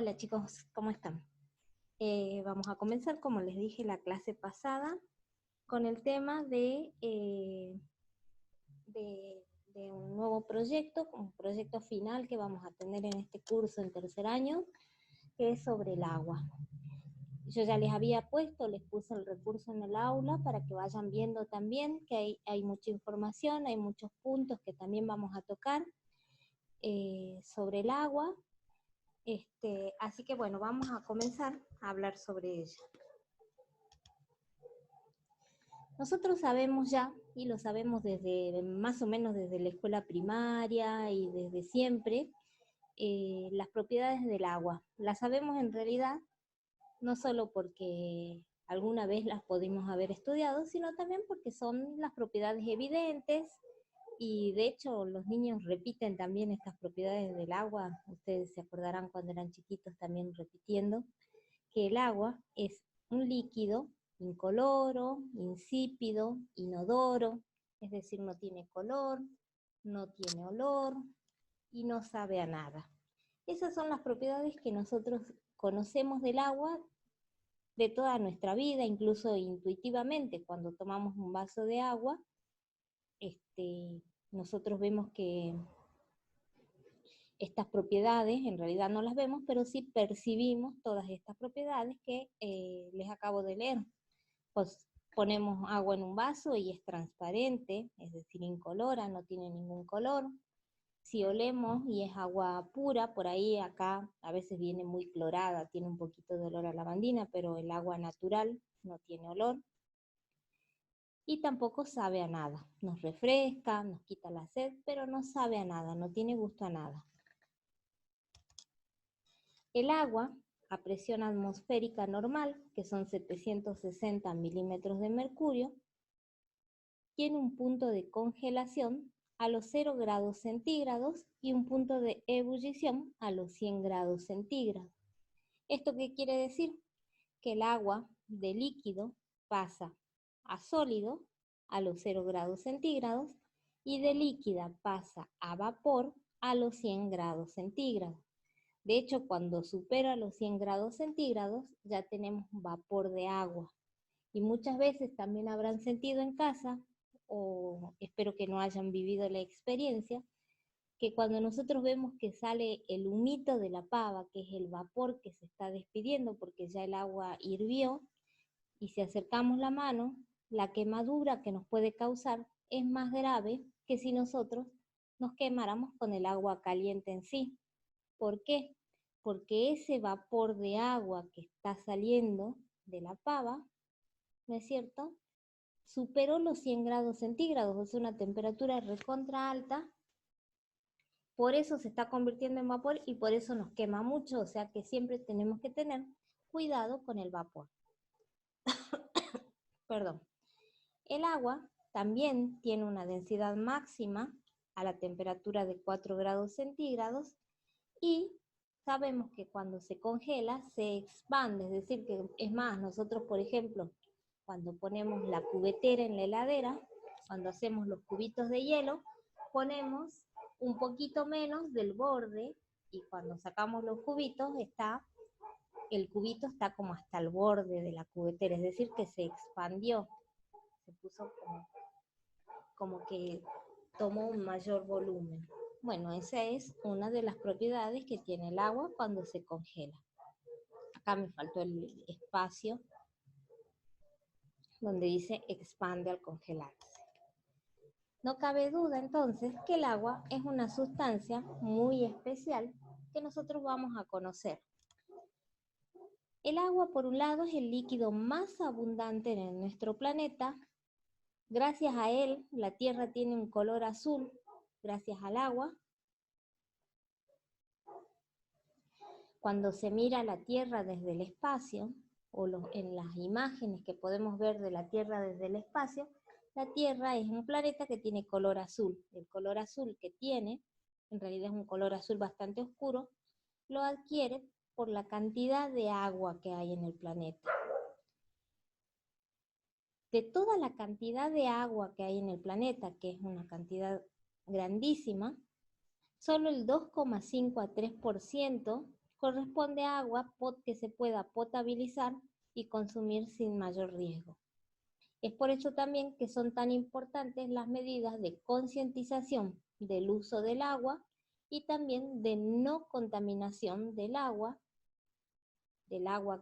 Hola chicos, ¿cómo están? Vamos a comenzar, como les dije la clase pasada, con el tema de un nuevo proyecto, un proyecto final que vamos a tener en este curso en tercer año, que es sobre el agua. Yo ya les puse el recurso en el aula para que vayan viendo también que hay mucha información, hay muchos puntos que también vamos a tocar sobre el agua. Así que bueno, vamos a comenzar a hablar sobre ella. Nosotros sabemos ya, y lo sabemos desde más o menos desde la escuela primaria y desde siempre, las propiedades del agua. Las sabemos en realidad no solo porque alguna vez las pudimos haber estudiado, sino también porque son las propiedades evidentes, y de hecho los niños repiten también estas propiedades del agua. Ustedes se acordarán cuando eran chiquitos también repitiendo que el agua es un líquido incoloro, insípido, inodoro, es decir, no tiene color, no tiene olor y no sabe a nada. Esas son las propiedades que nosotros conocemos del agua de toda nuestra vida, incluso intuitivamente. Cuando tomamos un vaso de agua, nosotros vemos que estas propiedades, en realidad no las vemos, pero sí percibimos todas estas propiedades que les acabo de leer. Pues ponemos agua en un vaso y es transparente, es decir, incolora, no tiene ningún color. Si olemos y es agua pura, por ahí acá a veces viene muy clorada, tiene un poquito de olor a lavandina, pero el agua natural no tiene olor. Y tampoco sabe a nada. Nos refresca, nos quita la sed, pero no sabe a nada, no tiene gusto a nada. El agua a presión atmosférica normal, que son 760 milímetros de mercurio, tiene un punto de congelación a los 0 grados centígrados y un punto de ebullición a los 100 grados centígrados. ¿Esto qué quiere decir? Que el agua de líquido pasa a sólido a los 0 grados centígrados y de líquida pasa a vapor a los 100 grados centígrados. De hecho, cuando supera los 100 grados centígrados ya tenemos vapor de agua. Y muchas veces también habrán sentido en casa, o espero que no hayan vivido la experiencia, que cuando nosotros vemos que sale el humito de la pava, que es el vapor que se está despidiendo porque ya el agua hirvió, y si acercamos la mano, la quemadura que nos puede causar es más grave que si nosotros nos quemáramos con el agua caliente en sí. ¿Por qué? Porque ese vapor de agua que está saliendo de la pava, ¿no es cierto?, superó los 100 grados centígrados, es una temperatura recontra alta, por eso se está convirtiendo en vapor y por eso nos quema mucho, o sea que siempre tenemos que tener cuidado con el vapor. Perdón. El agua también tiene una densidad máxima a la temperatura de 4 grados centígrados y sabemos que cuando se congela se expande, es decir, que es más, nosotros por ejemplo, cuando ponemos la cubetera en la heladera, cuando hacemos los cubitos de hielo, ponemos un poquito menos del borde y cuando sacamos los cubitos el cubito está como hasta el borde de la cubetera, es decir, que se expandió, se puso como que tomó un mayor volumen. Bueno, esa es una de las propiedades que tiene el agua cuando se congela. Acá me faltó el espacio donde dice expande al congelarse. No cabe duda entonces que el agua es una sustancia muy especial que nosotros vamos a conocer. El agua, por un lado, es el líquido más abundante en nuestro planeta. Gracias a él, la Tierra tiene un color azul, gracias al agua. Cuando se mira la Tierra desde el espacio, o en las imágenes que podemos ver de la Tierra desde el espacio, la Tierra es un planeta que tiene color azul. El color azul que tiene, en realidad es un color azul bastante oscuro, lo adquiere por la cantidad de agua que hay en el planeta. De toda la cantidad de agua que hay en el planeta, que es una cantidad grandísima, solo el 2,5 a 3% corresponde a agua que se pueda potabilizar y consumir sin mayor riesgo. Es por eso también que son tan importantes las medidas de concientización del uso del agua y también de no contaminación del agua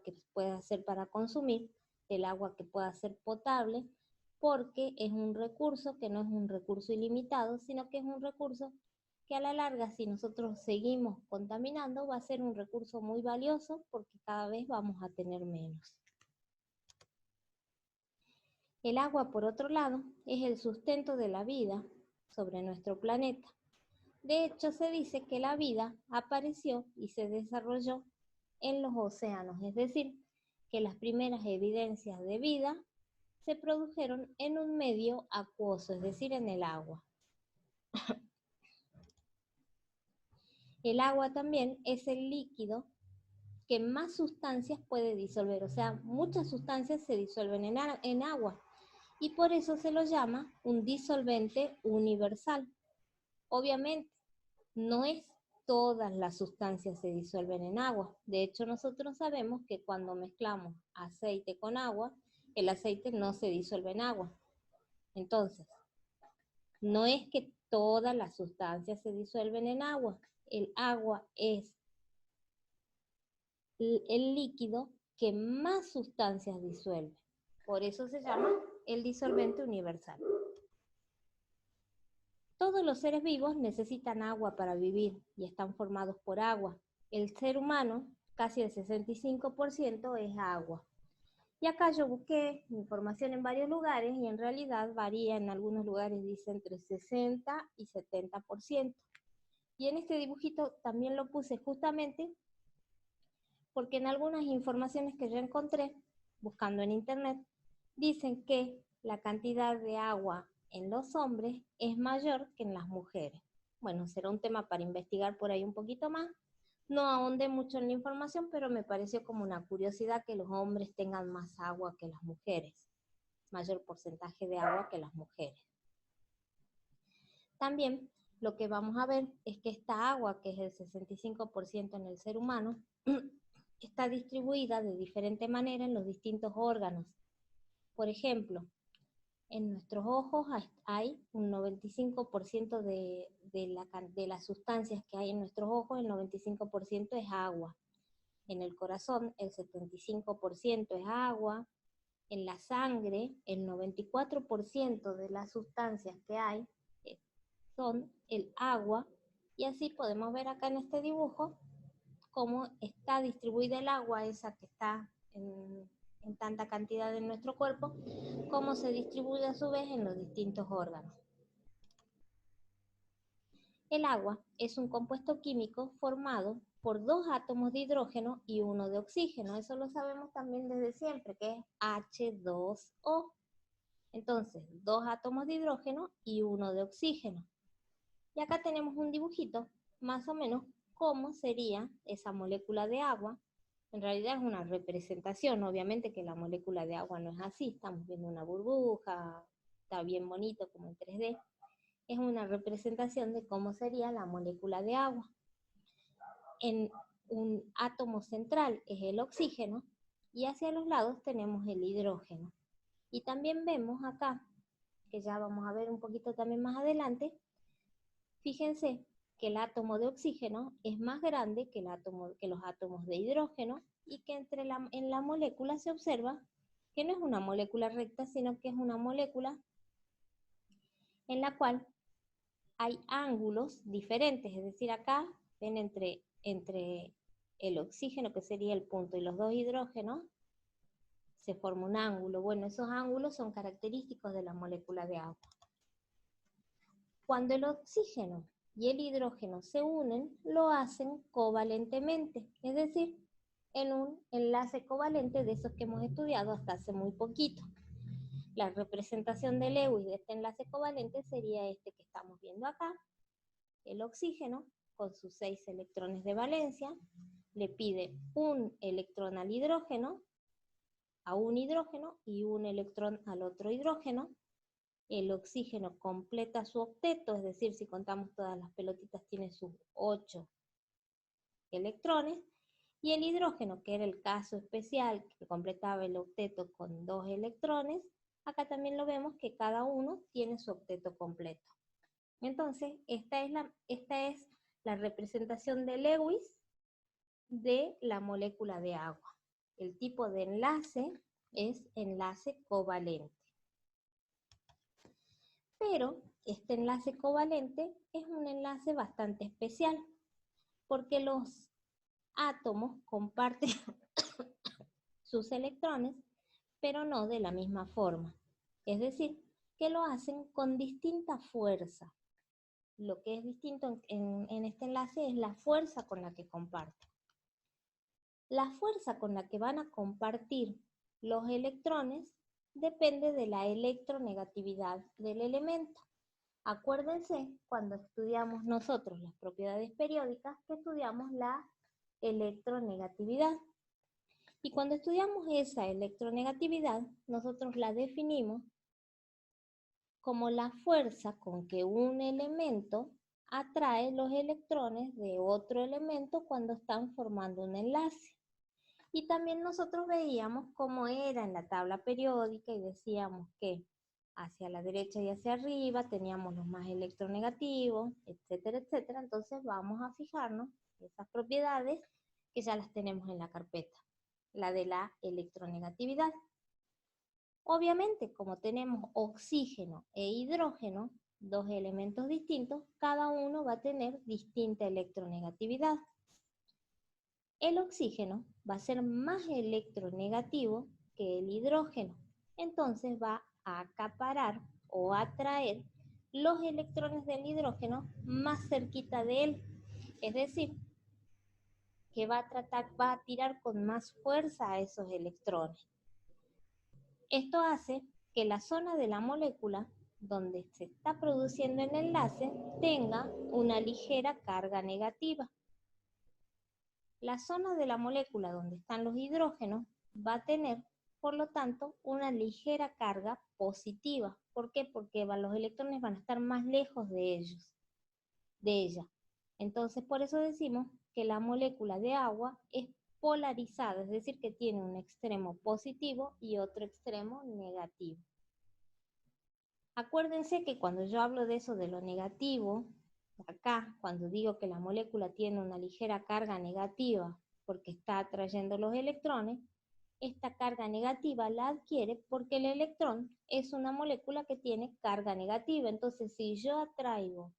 que pueda ser para consumir, del agua que pueda ser potable, porque es un recurso que no es un recurso ilimitado, sino que es un recurso que a la larga, si nosotros seguimos contaminando, va a ser un recurso muy valioso porque cada vez vamos a tener menos. El agua, por otro lado, es el sustento de la vida sobre nuestro planeta. De hecho, se dice que la vida apareció y se desarrolló en los océanos, es decir, que las primeras evidencias de vida se produjeron en un medio acuoso, es decir, en el agua. El agua también es el líquido que más sustancias puede disolver, o sea, muchas sustancias se disuelven en agua y por eso se lo llama un disolvente universal. Obviamente, no es todas las sustancias se disuelven en agua. De hecho, nosotros sabemos que cuando mezclamos aceite con agua, el aceite no se disuelve en agua. Entonces, no es que todas las sustancias se disuelven en agua. El agua es el líquido que más sustancias disuelve. Por eso se llama el disolvente universal. Todos los seres vivos necesitan agua para vivir y están formados por agua. El ser humano, casi el 65% es agua. Y acá yo busqué información en varios lugares y en realidad varía, en algunos lugares dice entre 60 y 70%. Y en este dibujito también lo puse justamente porque en algunas informaciones que yo encontré, buscando en internet, dicen que la cantidad de agua en los hombres es mayor que en las mujeres. Bueno, será un tema para investigar por ahí un poquito más. No ahondé mucho en la información, pero me pareció como una curiosidad que los hombres tengan más agua que las mujeres, mayor porcentaje de agua que las mujeres. También lo que vamos a ver es que esta agua, que es el 65% en el ser humano, está distribuida de diferente manera en los distintos órganos. Por ejemplo, en nuestros ojos hay un 95% de las sustancias que hay en nuestros ojos, el 95% es agua. En el corazón, el 75% es agua. En la sangre, el 94% de las sustancias que hay son el agua. Y así podemos ver acá en este dibujo cómo está distribuida el agua, esa que está en tanta cantidad en nuestro cuerpo, cómo se distribuye a su vez en los distintos órganos. El agua es un compuesto químico formado por 2 átomos de hidrógeno y 1 de oxígeno. Eso lo sabemos también desde siempre, que es H2O. Entonces, 2 átomos de hidrógeno y 1 de oxígeno. Y acá tenemos un dibujito, más o menos, cómo sería esa molécula de agua. En realidad es una representación, obviamente que la molécula de agua no es así, estamos viendo una burbuja, está bien bonito como en 3D. Es una representación de cómo sería la molécula de agua. En un átomo central es el oxígeno y hacia los lados tenemos el hidrógeno. Y también vemos acá, que ya vamos a ver un poquito también más adelante, fíjense que el átomo de oxígeno es más grande que los átomos de hidrógeno y que en la molécula se observa que no es una molécula recta, sino que es una molécula en la cual hay ángulos diferentes, es decir, acá ven entre el oxígeno, que sería el punto, y los 2 hidrógenos, se forma un ángulo. Bueno, esos ángulos son característicos de la molécula de agua. Cuando el oxígeno y el hidrógeno se unen, lo hacen covalentemente, es decir, en un enlace covalente de esos que hemos estudiado hasta hace muy poquito. La representación de Lewis de este enlace covalente sería este que estamos viendo acá. El oxígeno, con sus 6 electrones de valencia, le pide un electrón al hidrógeno, a un hidrógeno y un electrón al otro hidrógeno. El oxígeno completa su octeto, es decir, si contamos todas las pelotitas tiene sus 8 electrones, Y el hidrógeno, que era el caso especial que completaba el octeto con 2 electrones, acá también lo vemos que cada uno tiene su octeto completo. Entonces, esta es la representación de Lewis de la molécula de agua. El tipo de enlace es enlace covalente. Pero este enlace covalente es un enlace bastante especial, porque los átomos comparten sus electrones, pero no de la misma forma. Es decir, que lo hacen con distinta fuerza. Lo que es distinto en este enlace es la fuerza con la que comparten. La fuerza con la que van a compartir los electrones depende de la electronegatividad del elemento. Acuérdense, cuando estudiamos nosotros las propiedades periódicas, que estudiamos la electronegatividad. Y cuando estudiamos esa electronegatividad, nosotros la definimos como la fuerza con que un elemento atrae los electrones de otro elemento cuando están formando un enlace. Y también nosotros veíamos cómo era en la tabla periódica y decíamos que hacia la derecha y hacia arriba teníamos los más electronegativos, etcétera, etcétera. Entonces vamos a fijarnos en esas propiedades que ya las tenemos en la carpeta, la de la electronegatividad. Obviamente, como tenemos oxígeno e hidrógeno, dos elementos distintos, cada uno va a tener distinta electronegatividad. El oxígeno va a ser más electronegativo que el hidrógeno, entonces va a acaparar o atraer los electrones del hidrógeno más cerquita de él, es decir, que va a tirar con más fuerza a esos electrones. Esto hace que la zona de la molécula donde se está produciendo el enlace tenga una ligera carga negativa. La zona de la molécula donde están los hidrógenos va a tener, por lo tanto, una ligera carga positiva. ¿Por qué? Porque los electrones van a estar más lejos de ella. Entonces, por eso decimos que la molécula de agua es polarizada, es decir, que tiene un extremo positivo y otro extremo negativo. Acuérdense que cuando yo hablo de eso, de lo negativo, acá, cuando digo que la molécula tiene una ligera carga negativa porque está atrayendo los electrones, esta carga negativa la adquiere porque el electrón es una molécula que tiene carga negativa. Entonces, si yo atraigo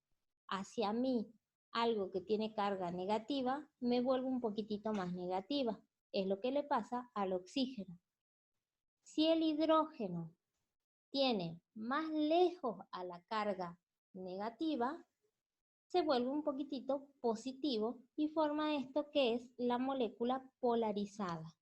hacia mí algo que tiene carga negativa, me vuelvo un poquitito más negativa. Es lo que le pasa al oxígeno. Si el hidrógeno tiene más lejos a la carga negativa, se vuelve un poquitito positivo y forma esto que es la molécula polarizada.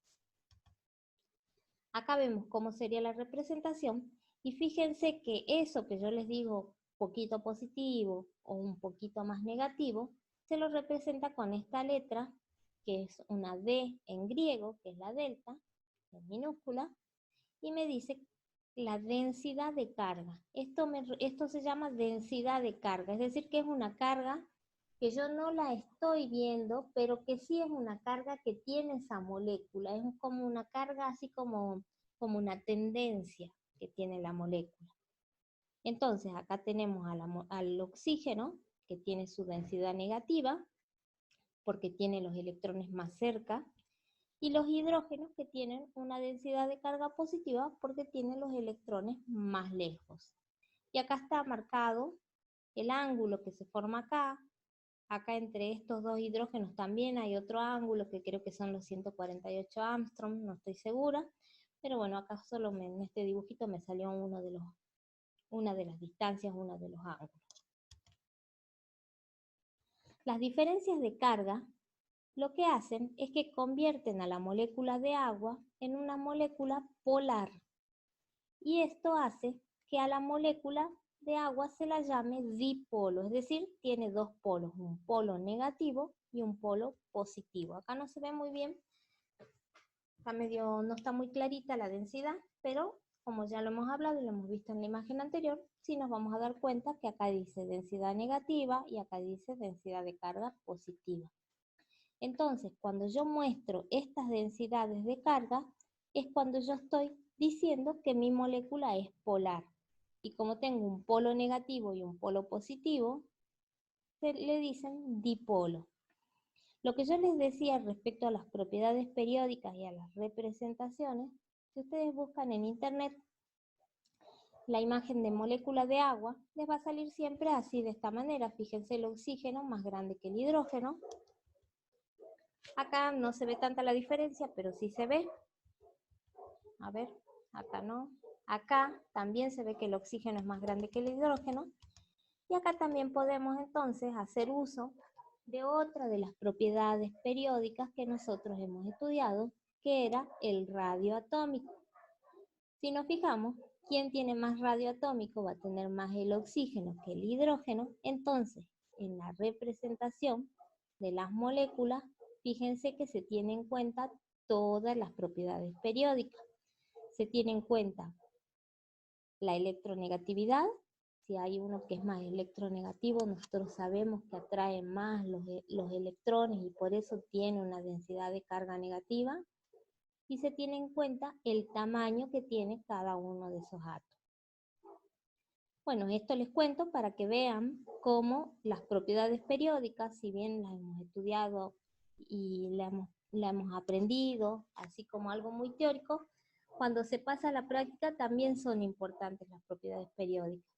Acá vemos cómo sería la representación y fíjense que eso que yo les digo poquito positivo o un poquito más negativo, se lo representa con esta letra que es una D en griego, que es la delta, en minúscula, y me dice la densidad de carga. Esto se llama densidad de carga, es decir, que es una carga que yo no la estoy viendo, pero que sí es una carga que tiene esa molécula, es como una carga así como una tendencia que tiene la molécula. Entonces, acá tenemos al oxígeno, que tiene su densidad negativa, porque tiene los electrones más cerca, y los hidrógenos que tienen una densidad de carga positiva porque tienen los electrones más lejos. Y acá está marcado el ángulo que se forma acá. Acá entre estos dos hidrógenos también hay otro ángulo que creo que son los 148 Armstrong, no estoy segura. Pero bueno, acá solo en este dibujito me salió una de las distancias, uno de los ángulos. Las diferencias de carga lo que hacen es que convierten a la molécula de agua en una molécula polar. Y esto hace que a la molécula de agua se la llame dipolo, es decir, tiene dos polos, un polo negativo y un polo positivo. Acá no se ve muy bien, no está muy clarita la densidad, pero como ya lo hemos hablado y lo hemos visto en la imagen anterior, sí nos vamos a dar cuenta que acá dice densidad negativa y acá dice densidad de carga positiva. Entonces, cuando yo muestro estas densidades de carga, es cuando yo estoy diciendo que mi molécula es polar. Y como tengo un polo negativo y un polo positivo, se le dicen dipolo. Lo que yo les decía respecto a las propiedades periódicas y a las representaciones, si ustedes buscan en internet la imagen de molécula de agua, les va a salir siempre así, de esta manera. Fíjense el oxígeno más grande que el hidrógeno. Acá no se ve tanta la diferencia, pero sí se ve. A ver, acá no. Acá también se ve que el oxígeno es más grande que el hidrógeno. Y acá también podemos entonces hacer uso de otra de las propiedades periódicas que nosotros hemos estudiado, que era el radio atómico. Si nos fijamos, ¿quién tiene más radio atómico? Va a tener más el oxígeno que el hidrógeno. Entonces, en la representación de las moléculas, fíjense que se tienen en cuenta todas las propiedades periódicas. Se tiene en cuenta la electronegatividad. Si hay uno que es más electronegativo, nosotros sabemos que atrae más los electrones y por eso tiene una densidad de carga negativa. Y se tiene en cuenta el tamaño que tiene cada uno de esos átomos. Bueno, esto les cuento para que vean cómo las propiedades periódicas, si bien las hemos estudiado y la hemos aprendido, así como algo muy teórico, cuando se pasa a la práctica también son importantes las propiedades periódicas.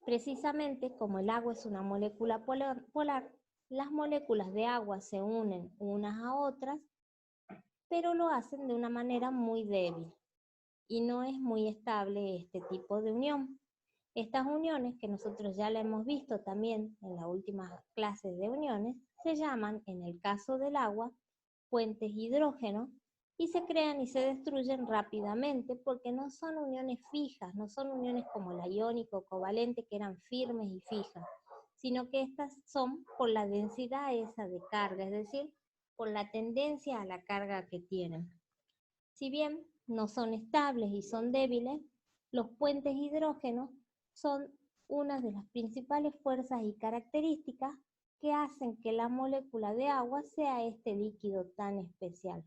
Precisamente como el agua es una molécula polar, las moléculas de agua se unen unas a otras, pero lo hacen de una manera muy débil y no es muy estable este tipo de unión. Estas uniones, que nosotros ya la hemos visto también en las últimas clases de uniones, se llaman, en el caso del agua, puentes hidrógeno, y se crean y se destruyen rápidamente porque no son uniones fijas, no son uniones como la iónica o covalente que eran firmes y fijas, sino que estas son por la densidad esa de carga, es decir, por la tendencia a la carga que tienen. Si bien no son estables y son débiles, los puentes hidrógenos son una de las principales fuerzas y características que hacen que la molécula de agua sea este líquido tan especial.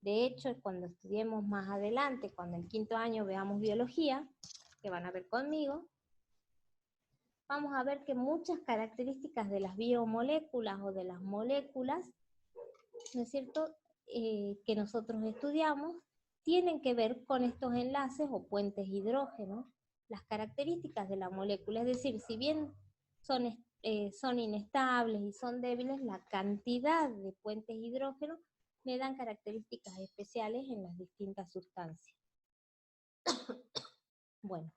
De hecho, cuando estudiemos más adelante, cuando en quinto año veamos biología, que van a ver conmigo, vamos a ver que muchas características de las biomoléculas o de las moléculas, ¿no es cierto?, que nosotros estudiamos, tienen que ver con estos enlaces o puentes hidrógenos, las características de la molécula, es decir, si bien son inestables y son débiles, la cantidad de puentes hidrógenos me dan características especiales en las distintas sustancias. Bueno,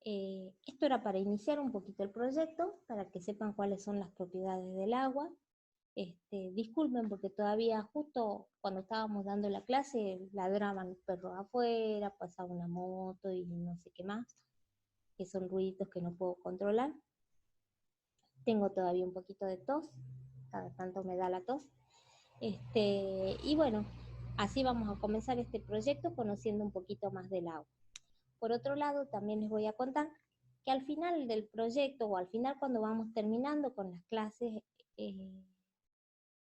esto era para iniciar un poquito el proyecto, para que sepan cuáles son las propiedades del agua. Disculpen porque todavía justo cuando estábamos dando la clase ladraban los perros afuera, pasaba una moto y no sé qué más, que son ruiditos que no puedo controlar. Tengo todavía un poquito de tos, cada tanto me da la tos. Y bueno, así vamos a comenzar este proyecto conociendo un poquito más del agua. Por otro lado, también les voy a contar que al final del proyecto o al final cuando vamos terminando con las clases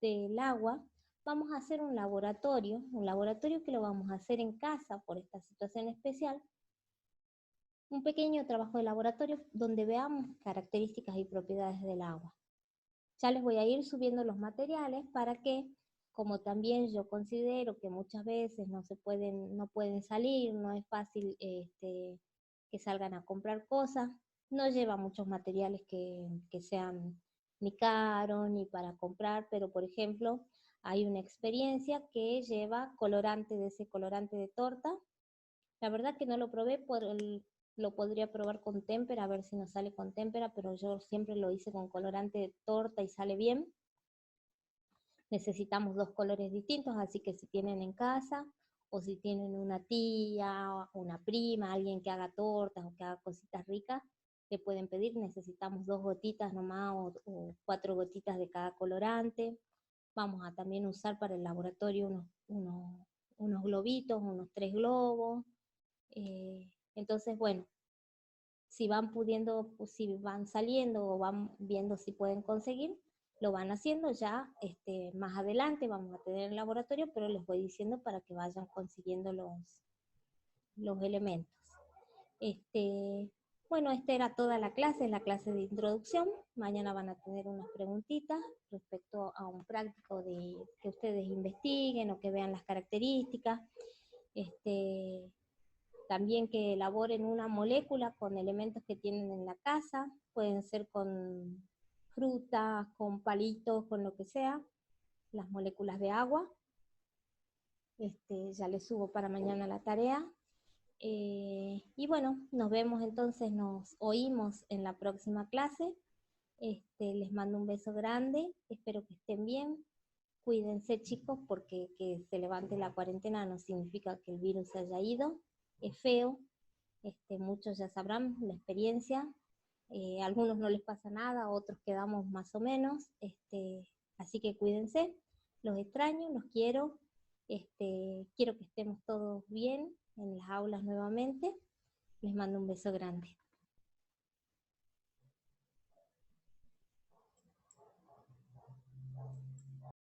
del agua, vamos a hacer un laboratorio que lo vamos a hacer en casa por esta situación especial, un pequeño trabajo de laboratorio donde veamos características y propiedades del agua. Ya les voy a ir subiendo los materiales para que, como también yo considero que muchas veces no pueden salir, no es fácil que salgan a comprar cosas, no lleva muchos materiales que sean ni caros ni para comprar, pero por ejemplo hay una experiencia que lleva colorante, de ese colorante de torta. La verdad que no lo probé, lo podría probar con témpera, a ver si nos sale con témpera, pero yo siempre lo hice con colorante de torta y sale bien. Necesitamos 2 colores distintos, así que si tienen en casa, o si tienen una tía, una prima, alguien que haga tortas o que haga cositas ricas, le pueden pedir. Necesitamos 2 gotitas nomás o 4 gotitas de cada colorante. Vamos a también usar para el laboratorio unos globitos, unos 3 globos. Entonces, bueno, si van pudiendo, si van saliendo o van viendo si pueden conseguir, lo van haciendo ya más adelante, vamos a tener el laboratorio, pero les voy diciendo para que vayan consiguiendo los elementos. Bueno, esta era toda la clase de introducción. Mañana van a tener unas preguntitas respecto a un práctico de que ustedes investiguen o que vean las características. También que elaboren una molécula con elementos que tienen en la casa, pueden ser con frutas, con palitos, con lo que sea, las moléculas de agua. Ya les subo para mañana la tarea. Y bueno, nos vemos entonces, nos oímos en la próxima clase. Les mando un beso grande, espero que estén bien. Cuídense, chicos, porque que se levante la cuarentena no significa que el virus se haya ido. Es feo, muchos ya sabrán la experiencia. A algunos no les pasa nada, a otros quedamos más o menos. Así que cuídense, los extraño, los quiero. Quiero que estemos todos bien en las aulas nuevamente. Les mando un beso grande.